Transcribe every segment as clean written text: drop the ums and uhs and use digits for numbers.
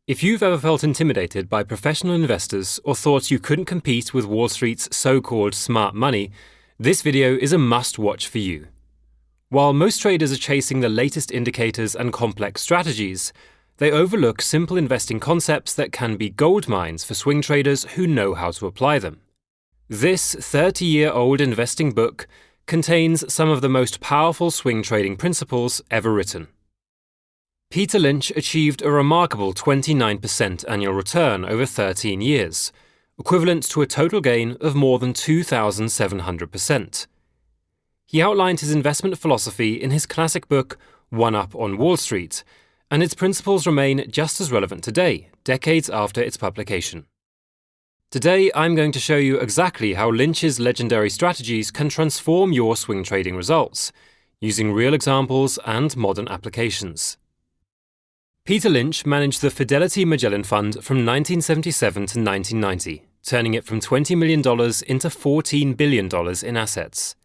If you've ever felt intimidated by professional investors or thought you couldn't compete with Wall Street's so-called smart money, this video is a must-watch for you. While most traders are chasing the latest indicators and complex strategies, they overlook simple investing concepts that can be gold mines for swing traders who know how to apply them. This 30-year-old investing book contains some of the most powerful swing trading principles ever written. Peter Lynch achieved a remarkable 29% annual return over 13 years, equivalent to a total gain of more than 2,700%. He outlined his investment philosophy in his classic book, One Up on Wall Street, and its principles remain just as relevant today, decades after its publication. Today, I'm going to show you exactly how Lynch's legendary strategies can transform your swing trading results, using real examples and modern applications. Peter Lynch managed the Fidelity Magellan Fund from 1977 to 1990, turning it from $20 million into $14 billion in assets.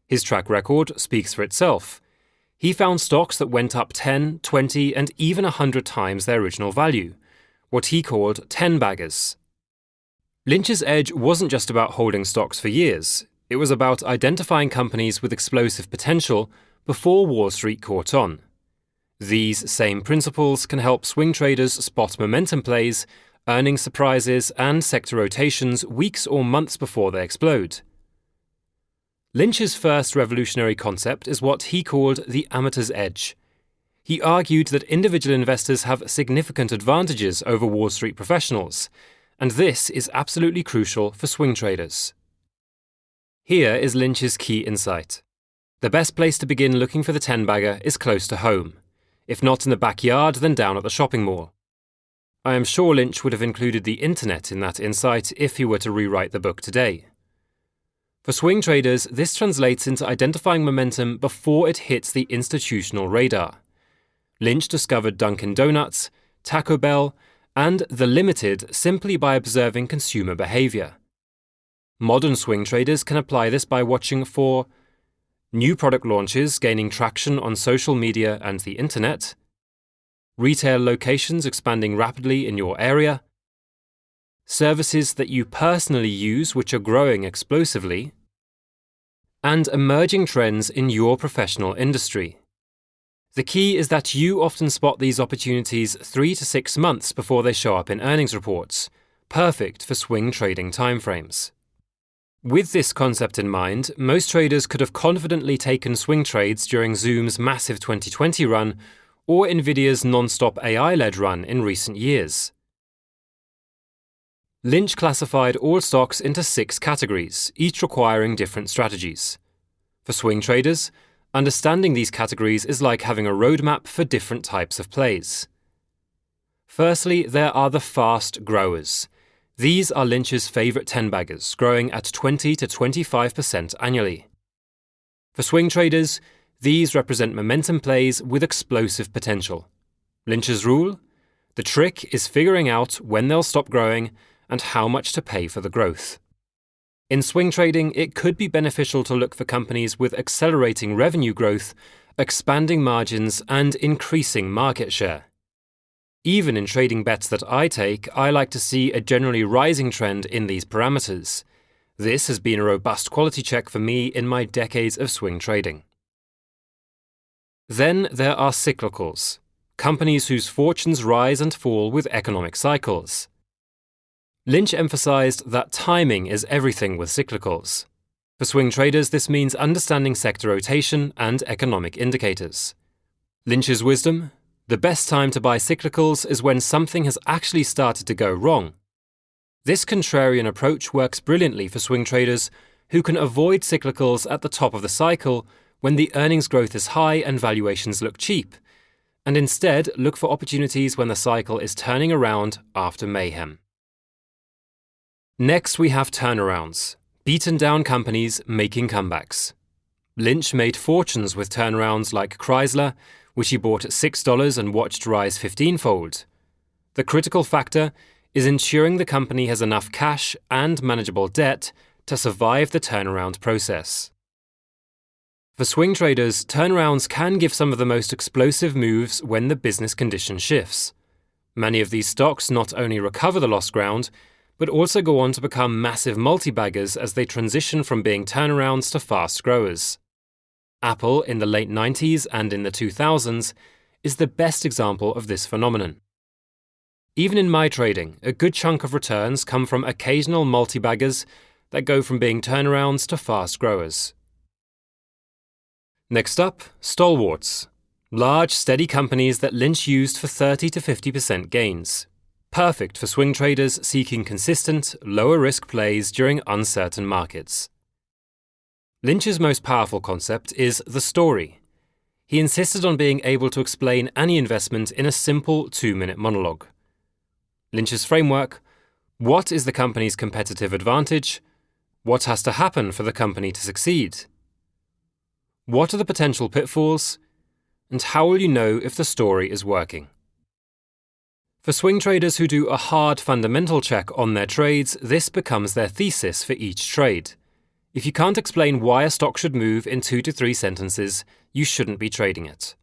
His track record speaks for itself. He found stocks that went up 10, 20, and even 100 times their original value, what he called tenbaggers. Lynch's edge wasn't just about holding stocks for years, it was about identifying companies with explosive potential before Wall Street caught on. These same principles can help swing traders spot momentum plays, earnings surprises, and sector rotations weeks or months before they explode. Lynch's first revolutionary concept is what he called the amateur's edge. He argued that individual investors have significant advantages over Wall Street professionals, and this is absolutely crucial for swing traders. Here is Lynch's key insight. The best place to begin looking for the 10-bagger is close to home. If not in the backyard, then down at the shopping mall. I am sure Lynch would have included the internet in that insight if he were to rewrite the book today. For swing traders, this translates into identifying momentum before it hits the institutional radar. Lynch discovered Dunkin' Donuts, Taco Bell, and The Limited simply by observing consumer behavior. Modern swing traders can apply this by watching for new product launches gaining traction on social media and the internet, retail locations expanding rapidly in your area, services that you personally use which are growing explosively, and emerging trends in your professional industry. The key is that you often spot these opportunities 3 to 6 months before they show up in earnings reports, perfect for swing trading timeframes. With this concept in mind, most traders could have confidently taken swing trades during Zoom's massive 2020 run or Nvidia's non-stop AI-led run in recent years. Lynch classified all stocks into 6 categories, each requiring different strategies. For swing traders, understanding these categories is like having a roadmap for different types of plays. Firstly, there are the fast growers. These are Lynch's favorite 10-baggers, growing at 20 to 25% annually. For swing traders, these represent momentum plays with explosive potential. Lynch's rule? The trick is figuring out when they'll stop growing and how much to pay for the growth. In swing trading, it could be beneficial to look for companies with accelerating revenue growth, expanding margins, and increasing market share. Even in trading bets that I take, I like to see a generally rising trend in these parameters. This has been a robust quality check for me in my decades of swing trading. Then there are cyclicals, companies whose fortunes rise and fall with economic cycles. Lynch emphasized that timing is everything with cyclicals. For swing traders, this means understanding sector rotation and economic indicators. Lynch's wisdom? The best time to buy cyclicals is when something has actually started to go wrong. This contrarian approach works brilliantly for swing traders who can avoid cyclicals at the top of the cycle when the earnings growth is high and valuations look cheap, and instead look for opportunities when the cycle is turning around after mayhem. Next, we have turnarounds, beaten down companies making comebacks. Lynch made fortunes with turnarounds like Chrysler, which he bought at $6 and watched rise 15-fold. The critical factor is ensuring the company has enough cash and manageable debt to survive the turnaround process. For swing traders, turnarounds can give some of the most explosive moves when the business condition shifts. Many of these stocks not only recover the lost ground, but also go on to become massive multi-baggers as they transition from being turnarounds to fast growers. Apple in the late 90s and in the 2000s is the best example of this phenomenon. Even in my trading, a good chunk of returns come from occasional multi-baggers that go from being turnarounds to fast growers. Next up, stalwarts. Large, steady companies that Lynch used for 30 to 50% gains. Perfect for swing traders seeking consistent, lower-risk plays during uncertain markets. Lynch's most powerful concept is the story. He insisted on being able to explain any investment in a simple 2-minute monologue. Lynch's framework: what is the company's competitive advantage? What has to happen for the company to succeed? What are the potential pitfalls? And how will you know if the story is working? For swing traders who do a hard fundamental check on their trades, this becomes their thesis for each trade. If you can't explain why a stock should move in 2 to 3 sentences, you shouldn't be trading it.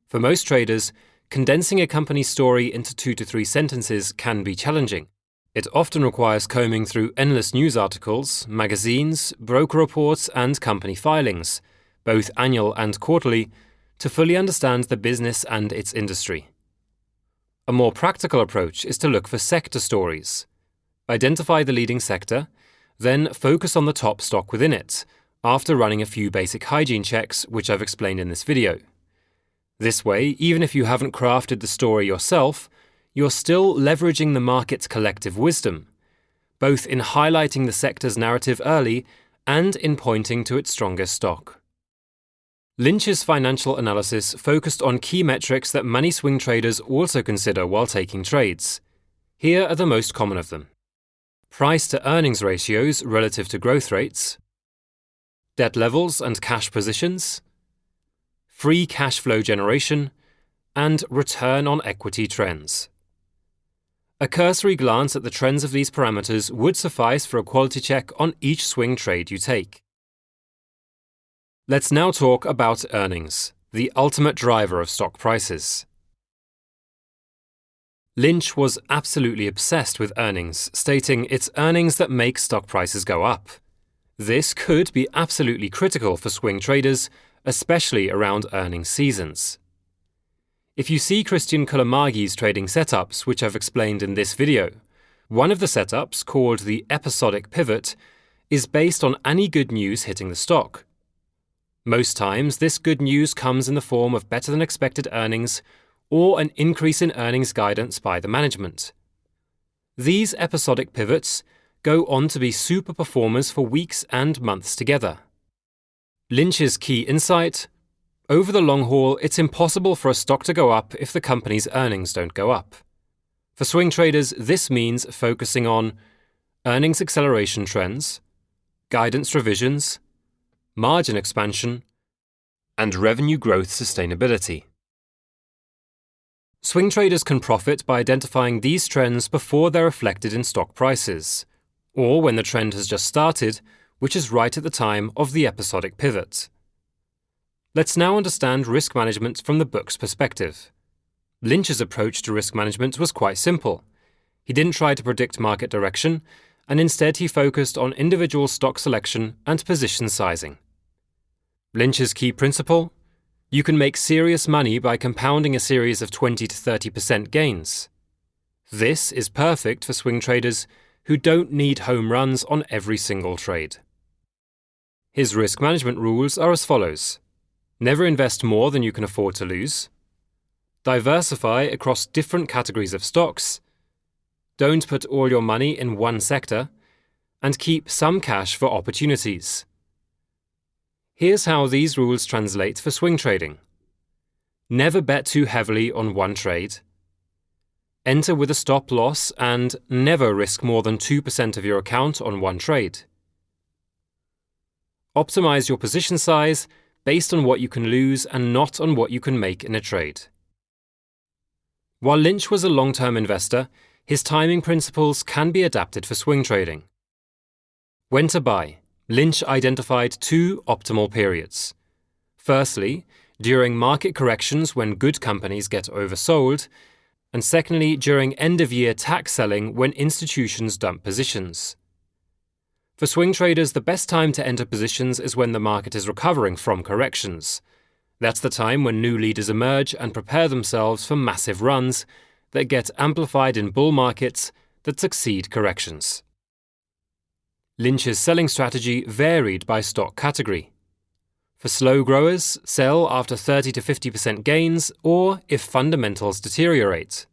For most traders, condensing a company's story into 2 to 3 sentences can be challenging. It often requires combing through endless news articles, magazines, broker reports, and company filings, both annual and quarterly, to fully understand the business and its industry. A more practical approach is to look for sector stories. Identify the leading sector, then focus on the top stock within it, after running a few basic hygiene checks, which I've explained in this video. This way, even if you haven't crafted the story yourself, you're still leveraging the market's collective wisdom, both in highlighting the sector's narrative early and in pointing to its strongest stock. Lynch's financial analysis focused on key metrics that many swing traders also consider while taking trades. Here are the most common of them: price-to-earnings ratios relative to growth rates, debt levels and cash positions, free cash flow generation, and return on equity trends. A cursory glance at the trends of these parameters would suffice for a quality check on each swing trade you take. Let's now talk about earnings, the ultimate driver of stock prices. Lynch was absolutely obsessed with earnings, stating it's earnings that make stock prices go up. This could be absolutely critical for swing traders, especially around earnings seasons. If you see Christian Kulamagi's trading setups, which I've explained in this video, one of the setups, called the episodic pivot, is based on any good news hitting the stock. Most times, this good news comes in the form of better-than-expected earnings or an increase in earnings guidance by the management. These episodic pivots go on to be super performers for weeks and months together. Lynch's key insight: over the long haul, it's impossible for a stock to go up if the company's earnings don't go up. For swing traders, this means focusing on earnings acceleration trends, guidance revisions, margin expansion, and revenue growth sustainability. Swing traders can profit by identifying these trends before they're reflected in stock prices, or when the trend has just started, which is right at the time of the episodic pivot. Let's now understand risk management from the book's perspective. Lynch's approach to risk management was quite simple. He didn't try to predict market direction, and instead he focused on individual stock selection and position sizing. Lynch's key principle: you can make serious money by compounding a series of 20 to 30% gains. This is perfect for swing traders who don't need home runs on every single trade. His risk management rules are as follows: never invest more than you can afford to lose, diversify across different categories of stocks, don't put all your money in one sector, and keep some cash for opportunities. Here's how these rules translate for swing trading. Never bet too heavily on one trade. Enter with a stop loss and never risk more than 2% of your account on one trade. Optimize your position size based on what you can lose and not on what you can make in a trade. While Lynch was a long-term investor, his timing principles can be adapted for swing trading. When to buy, Lynch identified 2 optimal periods. Firstly, during market corrections when good companies get oversold, and secondly, during end-of-year tax selling when institutions dump positions. For swing traders, the best time to enter positions is when the market is recovering from corrections. That's the time when new leaders emerge and prepare themselves for massive runs that get amplified in bull markets that succeed corrections. Lynch's selling strategy varied by stock category. For slow growers, sell after 30 to 50% gains or if fundamentals deteriorate.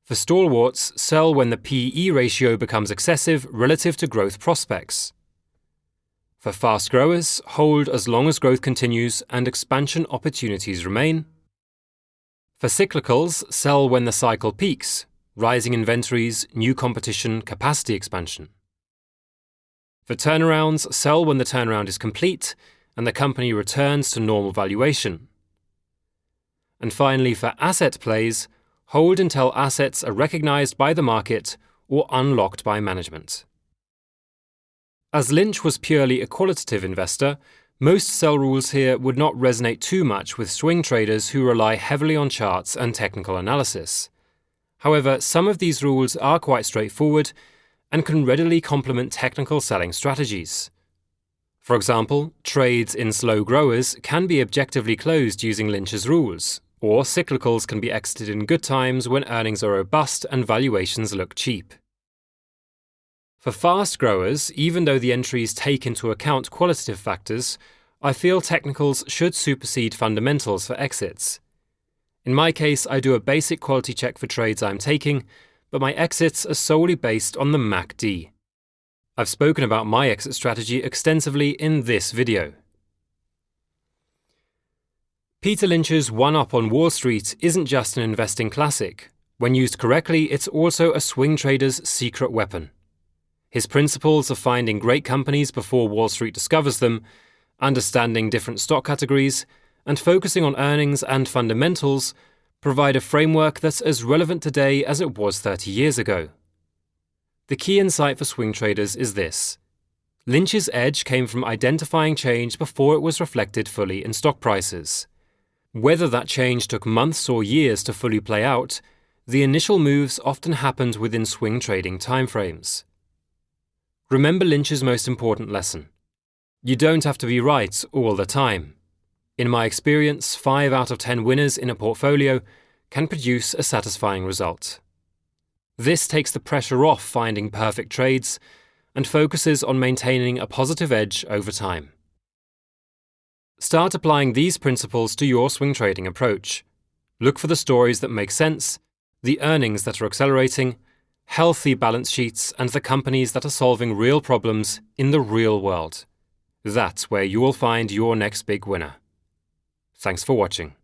For stalwarts, sell when the P/E ratio becomes excessive relative to growth prospects. For fast growers, hold as long as growth continues and expansion opportunities remain. For cyclicals, sell when the cycle peaks, rising inventories, new competition, capacity expansion. For turnarounds, sell when the turnaround is complete and the company returns to normal valuation. And finally, for asset plays, hold until assets are recognized by the market or unlocked by management. As Lynch was purely a qualitative investor, most sell rules here would not resonate too much with swing traders who rely heavily on charts and technical analysis. However, some of these rules are quite straightforward and can readily complement technical selling strategies. For example, trades in slow growers can be objectively closed using Lynch's rules, or cyclicals can be exited in good times when earnings are robust and valuations look cheap. For fast growers, even though the entries take into account qualitative factors, I feel technicals should supersede fundamentals for exits. In my case, I do a basic quality check for trades I'm taking, but my exits are solely based on the MACD. I've spoken about my exit strategy extensively in this video. Peter Lynch's one-up on Wall Street isn't just an investing classic. When used correctly, it's also a swing trader's secret weapon. His principles of finding great companies before Wall Street discovers them, understanding different stock categories, and focusing on earnings and fundamentals provide a framework that's as relevant today as it was 30 years ago. The key insight for swing traders is this. Lynch's edge came from identifying change before it was reflected fully in stock prices. Whether that change took months or years to fully play out, the initial moves often happened within swing trading timeframes. Remember Lynch's most important lesson. You don't have to be right all the time. In my experience, 5 out of 10 winners in a portfolio can produce a satisfying result. This takes the pressure off finding perfect trades and focuses on maintaining a positive edge over time. Start applying these principles to your swing trading approach. Look for the stories that make sense, the earnings that are accelerating, healthy balance sheets, and the companies that are solving real problems in the real world. That's where you will find your next big winner. Thanks for watching.